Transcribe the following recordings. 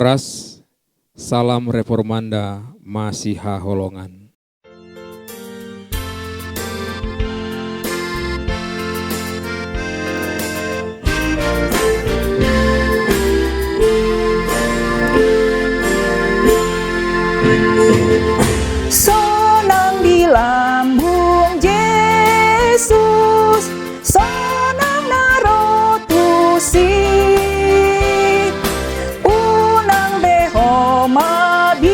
Horas, salam reformanda Masiha Holongan. Sonang di lambung Yesus, sonang narotusi, unang beho mabiar,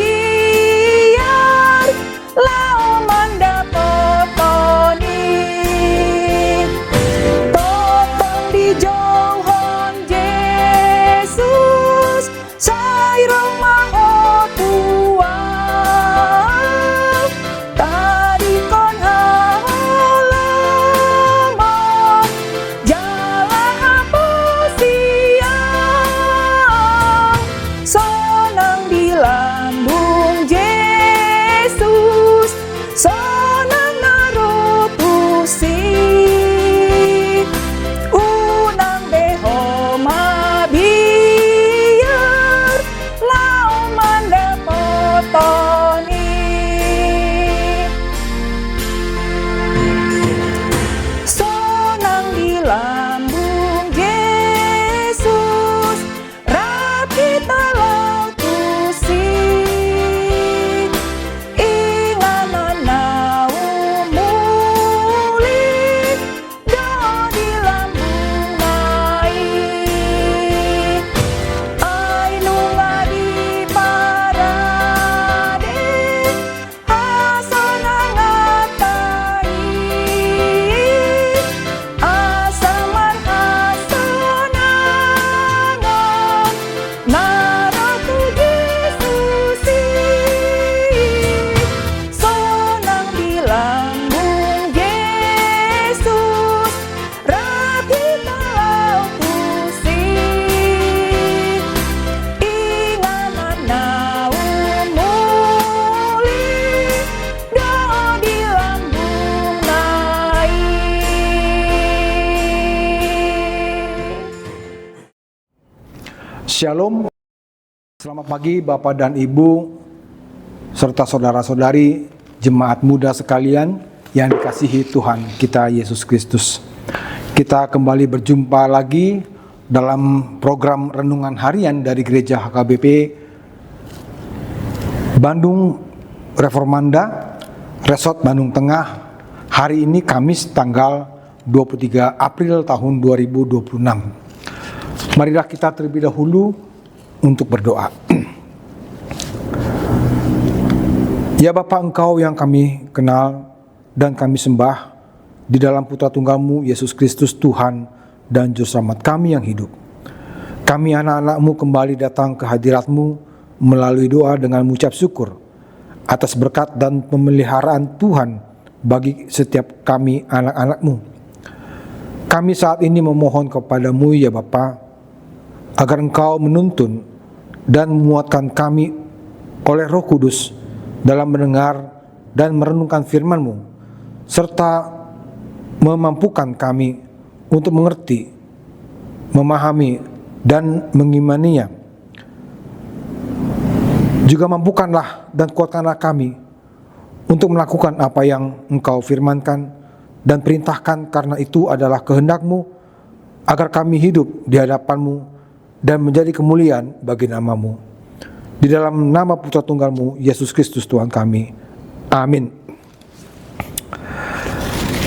lao mandapotoni, totong di jonghon Yesus, sairong mahotua. Sonang narotusi, unang beho mabiar, lao mandapotoni. Sonang di lambung Yesus, rapita lautusi, Shalom, selamat pagi Bapak dan Ibu serta saudara-saudari jemaat muda sekalian yang dikasihi Tuhan kita Yesus Kristus. Kita kembali berjumpa lagi dalam program renungan harian dari Gereja HKBP Bandung Reformanda, Resort Bandung Tengah. Hari ini Kamis tanggal 23 April tahun 2026. Marilah kita terlebih dahulu untuk berdoa. Ya Bapa, Engkau yang kami kenal dan kami sembah di dalam Putra Tunggal-Mu Yesus Kristus Tuhan dan Juru Selamat kami yang hidup. Kami anak-anak-Mu kembali datang ke hadirat-Mu melalui doa dengan mengucap syukur atas berkat dan pemeliharaan Tuhan bagi setiap kami anak-anak-Mu. Kami saat ini memohon kepada-Mu ya Bapa, agar Engkau menuntun dan menguatkan kami oleh Roh Kudus dalam mendengar dan merenungkan firman-Mu, serta memampukan kami untuk mengerti, memahami, dan mengimaninya. Juga mampukanlah dan kuatkanlah kami untuk melakukan apa yang Engkau firmankan dan perintahkan, karena itu adalah kehendak-Mu, agar kami hidup di hadapan-Mu dan menjadi kemuliaan bagi nama-Mu. Di dalam nama Putra Tunggal-Mu Yesus Kristus Tuhan kami. Amin.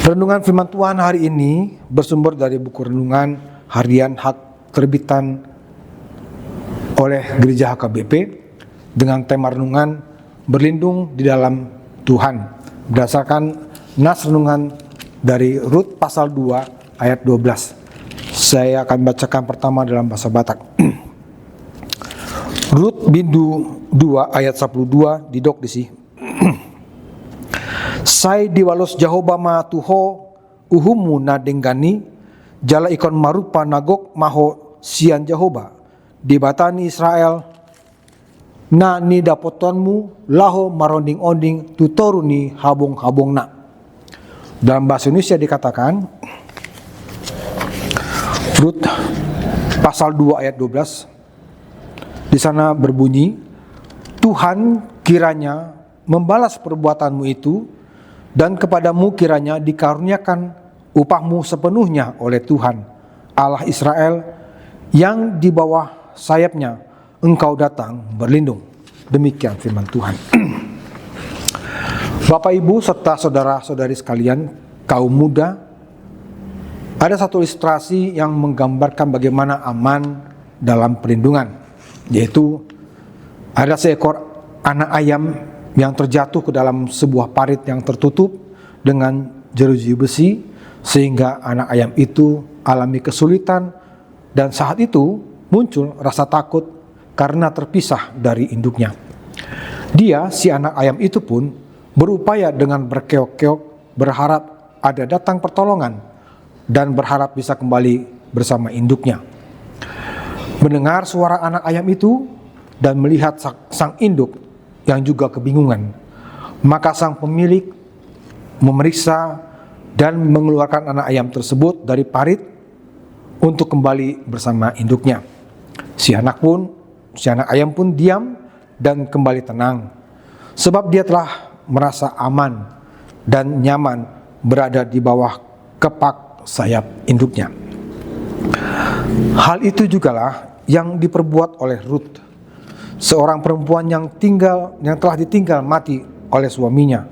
Renungan firman Tuhan hari ini bersumber dari buku renungan harian hak terbitan oleh Gereja HKBP dengan tema renungan berlindung di dalam Tuhan, berdasarkan nas renungan dari Rut pasal 2 ayat 12. Saya akan bacakan pertama dalam bahasa Batak. Rut bindu 2 ayat 12 didok disi. Sai diwalos Jehovah ma tuho uhumu na denggani jala ikon marupa nagok maho sian Jehovah di batani Israel na ni dapotonmu laho maronding-onding tutoruni habong-habong na. Dalam bahasa Indonesia dikatakan, Rut pasal 2 ayat 12, Di sana berbunyi, Tuhan kiranya membalas perbuatanmu itu, dan kepadamu kiranya dikaruniakan upahmu sepenuhnya oleh Tuhan, Allah Israel, yang di bawah sayapnya engkau datang berlindung. Demikian firman Tuhan. Bapak, Ibu, serta saudara-saudari sekalian, kaum muda, ada satu ilustrasi yang menggambarkan bagaimana aman dalam perlindungan, yaitu ada seekor anak ayam yang terjatuh ke dalam sebuah parit yang tertutup dengan jeruji besi, sehingga anak ayam itu alami kesulitan, dan saat itu muncul rasa takut karena terpisah dari induknya. Dia, si anak ayam itu pun berupaya dengan berkeok-keok, berharap ada datang pertolongan dan berharap bisa kembali bersama induknya. Mendengar suara anak ayam itu dan melihat sang induk yang juga kebingungan, maka sang pemilik memeriksa dan mengeluarkan anak ayam tersebut dari parit untuk kembali bersama induknya. Si anak ayam pun diam dan kembali tenang, sebab dia telah merasa aman dan nyaman berada di bawah kepak sayap induknya. Hal itu jugalah yang diperbuat oleh Ruth, seorang perempuan yang telah ditinggal mati oleh suaminya.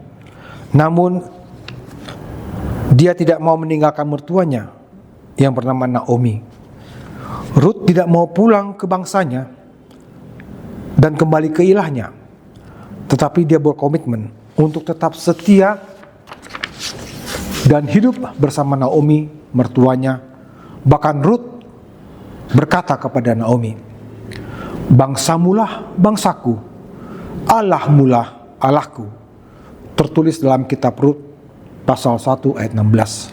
Namun dia tidak mau meninggalkan mertuanya yang bernama Naomi. Ruth tidak mau pulang ke bangsanya dan kembali ke ilahnya, tetapi dia berkomitmen untuk tetap setia dan hidup bersama Naomi, mertuanya. Bahkan Ruth berkata kepada Naomi, "Bangsamulah bangsaku, Allahmulah Allahku." Tertulis dalam kitab Rut pasal 1 ayat 16.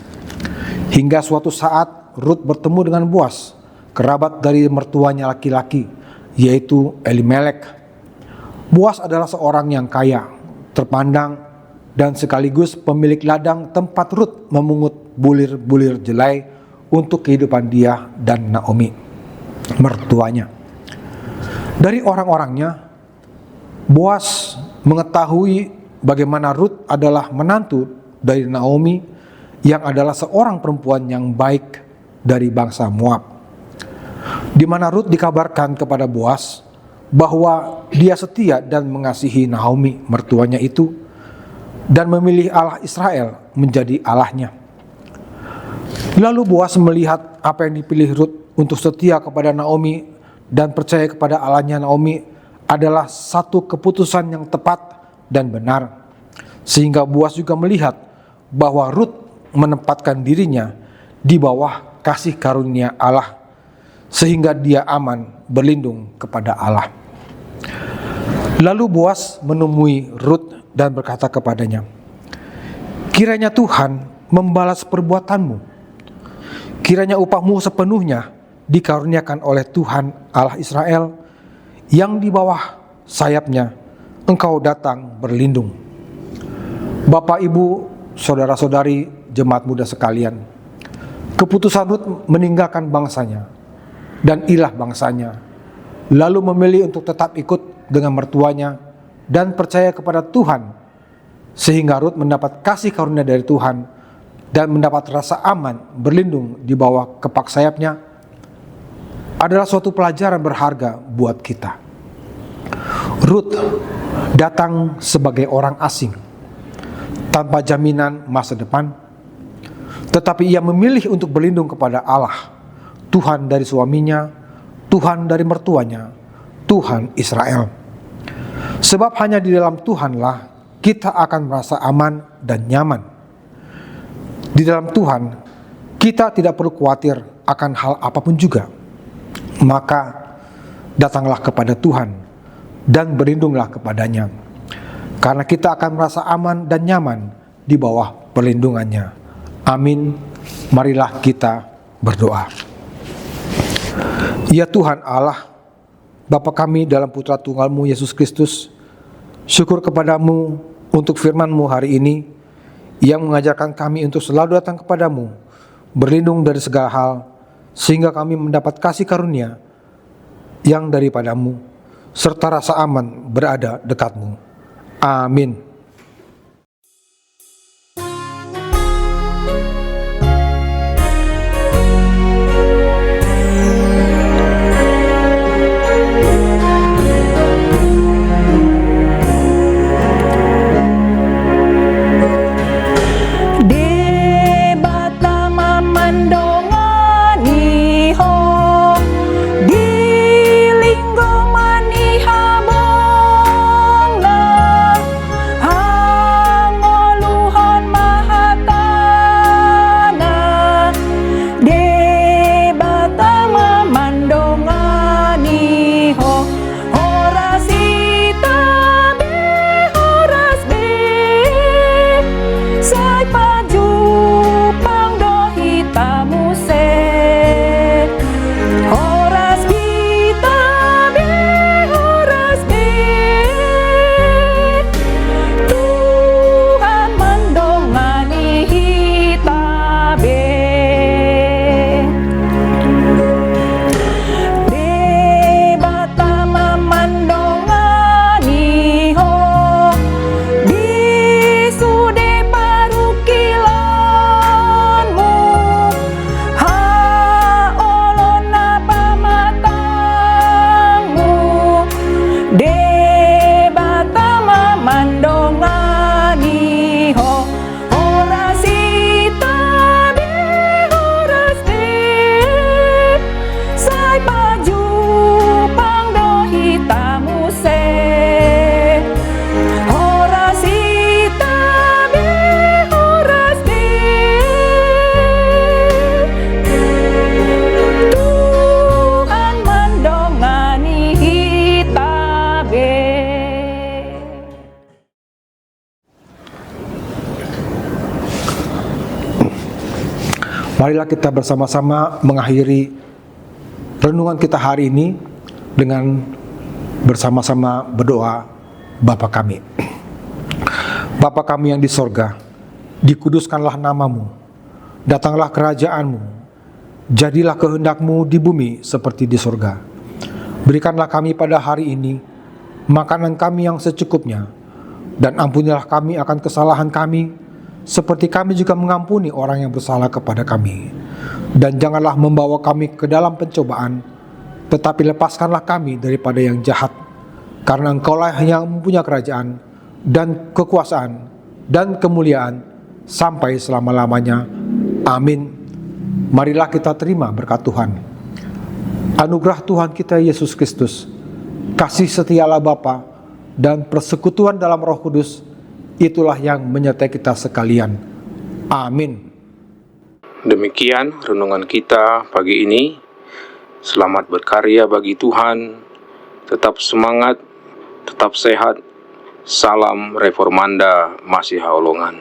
Hingga suatu saat Rut bertemu dengan Boas, kerabat dari mertuanya laki-laki, yaitu Elimelek. Boas adalah seorang yang kaya, terpandang, dan sekaligus pemilik ladang tempat Rut memungut bulir-bulir jelai untuk kehidupan dia dan Naomi, mertuanya. Dari orang-orangnya, Boas mengetahui bagaimana Rut adalah menantu dari Naomi, yang adalah seorang perempuan yang baik dari bangsa Moab. Di mana Rut dikabarkan kepada Boas bahwa dia setia dan mengasihi Naomi, mertuanya itu, dan memilih Allah Israel menjadi Allahnya. Lalu Boas melihat apa yang dipilih Rut untuk setia kepada Naomi dan percaya kepada Allahnya Naomi adalah satu keputusan yang tepat dan benar. Sehingga Boas juga melihat bahwa Rut menempatkan dirinya di bawah kasih karunia Allah, sehingga dia aman berlindung kepada Allah. Lalu Boas menemui Rut dan berkata kepadanya, "Kiranya Tuhan membalas perbuatanmu, kiranya upahmu sepenuhnya dikaruniakan oleh Tuhan Allah Israel, yang di bawah sayapnya engkau datang berlindung." Bapak, Ibu, saudara-saudari, jemaat muda sekalian, keputusan Rut meninggalkan bangsanya dan ilah bangsanya, lalu memilih untuk tetap ikut dengan mertuanya dan percaya kepada Tuhan, sehingga Rut mendapat kasih karunia dari Tuhan dan mendapat rasa aman berlindung di bawah kepak sayapnya, adalah suatu pelajaran berharga buat kita. Rut datang sebagai orang asing tanpa jaminan masa depan, tetapi ia memilih untuk berlindung kepada Allah, Tuhan dari suaminya, Tuhan dari mertuanya, Tuhan Israel. Sebab hanya di dalam Tuhanlah kita akan merasa aman dan nyaman. Di dalam Tuhan kita tidak perlu khawatir akan hal apapun juga. Maka datanglah kepada Tuhan dan berlindunglah kepadanya, karena kita akan merasa aman dan nyaman di bawah perlindungannya. Amin. Marilah kita berdoa. Ya Tuhan Allah, Bapa kami dalam Putra Tunggal-Mu Yesus Kristus, syukur kepadamu untuk firman-Mu hari ini yang mengajarkan kami untuk selalu datang kepadamu, berlindung dari segala hal, sehingga kami mendapat kasih karunia yang daripadamu, serta rasa aman berada dekatmu. Amin. Marilah kita bersama-sama mengakhiri renungan kita hari ini dengan bersama-sama berdoa. Bapa kami, Bapa kami yang di sorga, dikuduskanlah namamu, datanglah kerajaanmu, jadilah kehendakmu di bumi seperti di sorga. Berikanlah kami pada hari ini makanan kami yang secukupnya, dan ampunilah kami akan kesalahan kami, seperti kami juga mengampuni orang yang bersalah kepada kami. Dan janganlah membawa kami ke dalam pencobaan, tetapi lepaskanlah kami daripada yang jahat. Karena Engkaulah yang mempunyai kerajaan, dan kekuasaan, dan kemuliaan, sampai selama-lamanya. Amin. Marilah kita terima berkat Tuhan. Anugerah Tuhan kita Yesus Kristus, kasih setia Allah Bapa, dan persekutuan dalam Roh Kudus, itulah yang menyertai kita sekalian. Amin. Demikian renungan kita pagi ini. Selamat berkarya bagi Tuhan. Tetap semangat, tetap sehat. Salam Reformanda Masiha Holongan.